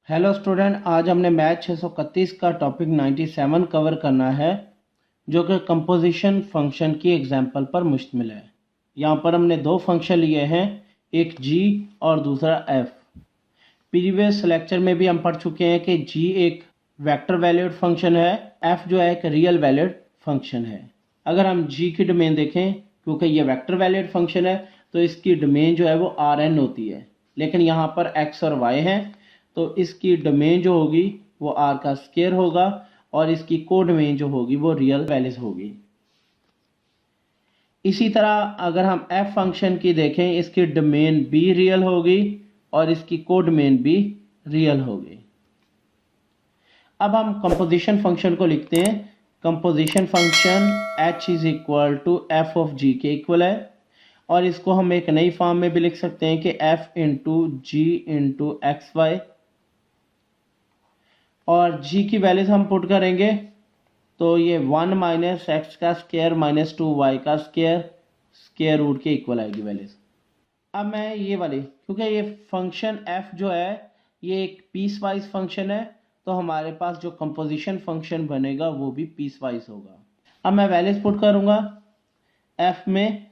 Hello student, आज हमने math 631 का टॉपिक 97 कवर करना है, जो कि कंपोजिशन फंक्शन की एग्जाम्पल पर मुश्तमिल है। यहाँ पर हमने दो फंक्शन लिए हैं, एक g और दूसरा f। प्रीवियस लेक्चर में भी हम पढ़ चुके हैं कि g एक वेक्टर वैल्यूड फंक्शन है, f जो है एक रियल वैल्यूड फंक्शन है। अगर हम g की डोमेन देखें, क्योंकि ये वेक्टर वैल्यूड फंक्शन है तो इसकी डोमेन जो है वो Rn होती है, लेकिन यहाँ पर x और y है तो इसकी डोमेन जो होगी वो r का स्क्वायर होगा और इसकी कोडोमेन जो होगी वो रियल वैल्यूज होगी। इसी तरह अगर हम f फंक्शन की देखें, इसकी डोमेन भी रियल होगी और इसकी कोडोमेन भी रियल होगी। अब हम कंपोजिशन फंक्शन को लिखते हैं। Composition function h is equal to f of g के इक्वल है, और इसको हम एक नई फॉर्म में भी लिख सकते हैं कि f इंटू जी इंटू एक्स वाई, और g की वैल्यूज हम पुट करेंगे तो ये 1 माइनस एक्स का स्क्वायर माइनस 2y का स्क्वायर स्क्वायर रूट के इक्वल आएगी वैल्यूज। अब मैं ये वाली, क्योंकि ये फंक्शन f जो है ये एक पीस वाइज फंक्शन है, तो हमारे पास जो कंपोजिशन फंक्शन बनेगा वो भी पीस वाइज होगा। अब मैं वैल्यूज पुट करूँगा f में,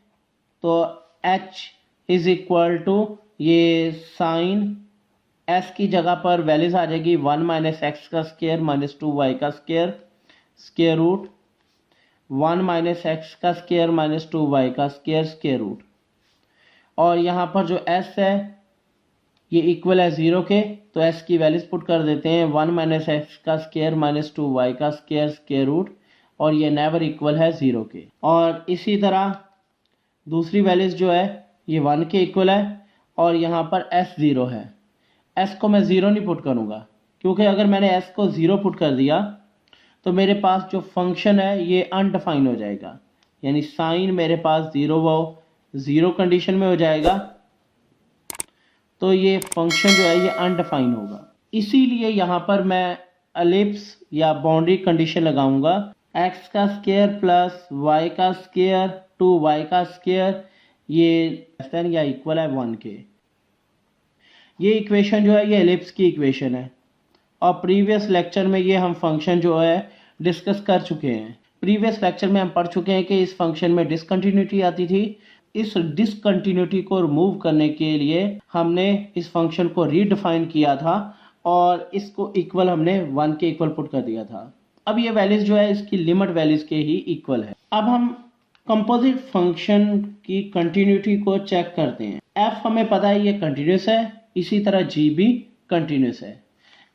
तो h इज इक्वल टू ये साइन s की जगह पर वैल्यूज आ जाएगी 1 माइनस एक्स का स्क्वायर माइनस 2y का square square root 1 minus x का स्क्वायर माइनस 2y का स्क्वायर स्क्वायर रूट, और यहाँ पर जो s है ये इक्वल है 0 के, तो s की वैल्यूज पुट कर देते हैं 1 माइनस एक्स का स्क्वायर माइनस 2y का स्क्वायर स्क्वायर रूट, और ये नेवर इक्वल है 0 के। और इसी तरह दूसरी वैल्यूज जो है ये 1 के इक्वल है, और यहाँ पर s 0 है। s को मैं 0 नहीं पुट करूँगा, क्योंकि अगर मैंने s को 0 पुट कर दिया तो मेरे पास जो फंक्शन है ये अनडिफाइन हो जाएगा, यानी साइन मेरे पास 0 कंडीशन में हो जाएगा, तो ये फंक्शन जो है ये अनडिफाइन होगा। इसीलिए यहाँ पर मैं एलिप्स या बाउंड्री कंडीशन लगाऊंगा, x का स्क्वायर प्लस y का स्क्वायर 2y का स्क्वायर ये लेस देन या इक्वल है 1 के। ये इक्वेशन जो है ये एलिप्स की इक्वेशन है, और प्रीवियस लेक्चर में ये हम फंक्शन जो है डिस्कस कर चुके हैं। प्रीवियस लेक्चर में हम पढ़ चुके हैं कि इस फंक्शन में डिसकंटिन्यूटी आती थी। इस डिसकंटिन्यूटी को रिमूव करने के लिए हमने इस फंक्शन को रीडिफाइन किया था और इसको इक्वल हमने 1 के इक्वल पुट कर दिया था। अब ये वैल्यूज जो है इसकी लिमिट वैल्यूज के ही इक्वल है। अब हम कंपोजिट फंक्शन की कंटिन्यूटी को चेक करते हैं। f हमें पता है ये कंटिन्यूस है, इसी तरह g भी कंटिन्यूस है।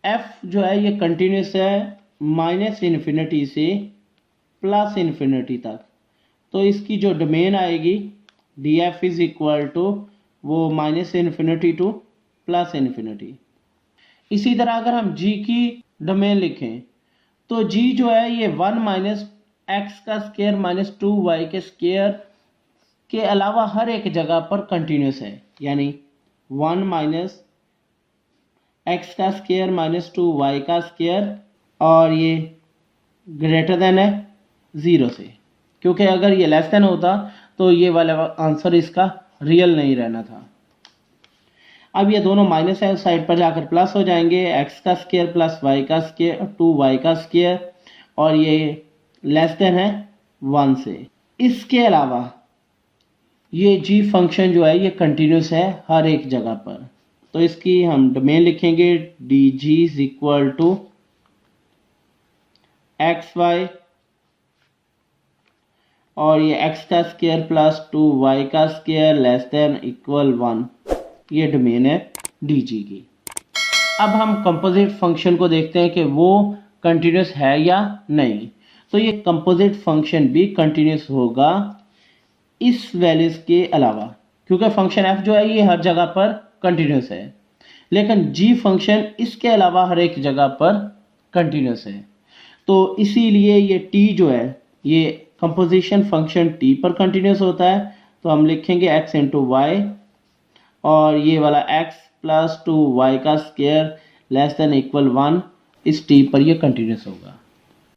f जो है ये कंटिन्यूस है माइनस इन्फिनिटी से प्लस इन्फिनिटी तक, तो इसकी जो डोमेन आएगी df इज इक्वल टू वो minus infinity two plus infinity. इसी तरह अगर हम g की डोमेन लिखें तो g जो है ये 1 माइनस एक्स का स्क्वायर माइनस 2y के स्क्वायर के अलावा हर एक जगह पर कंटिन्यूस है, यानी 1 माइनस एक्स का स्क्वायर माइनस 2y का स्क्वायर, और ये ग्रेटर देन है 0 से, क्योंकि अगर ये लेस देन होता तो ये वाला आंसर इसका रियल नहीं रहना था। अब ये दोनों माइनस है, साइड पर जाकर प्लस हो जाएंगे, एक्स का स्क्वायर प्लस वाई का स्क्वायर 2y का स्क्वायर, और ये लेस देन है 1 से। इसके अलावा ये g फंक्शन जो है ये कंटिन्यूस है हर एक जगह पर, तो इसकी हम डोमेन लिखेंगे dg is equal to x y, और ये x का स्क्वायर प्लस 2y का स्क्वायर लेस देन इक्वल 1, ये डोमेन है dg की। अब हम कंपोजिट फंक्शन को देखते हैं कि वो कंटिन्यूस है या नहीं। तो ये कंपोजिट फंक्शन भी कंटिन्यूस होगा इस वैल्यूज के अलावा, क्योंकि फंक्शन f जो है ये हर जगह पर कंटिन्यूस है, लेकिन g फंक्शन इसके अलावा हर एक जगह पर कंटिन्यूस है। तो इसीलिए ये t जो है ये कंपोजिशन फंक्शन t पर कंटिन्यूस होता है, तो हम लिखेंगे x इंटू वाई, और ये वाला x प्लस 2y का स्क्वायर लेस देन इक्वल 1 इस t पर ये कंटिन्यूस होगा।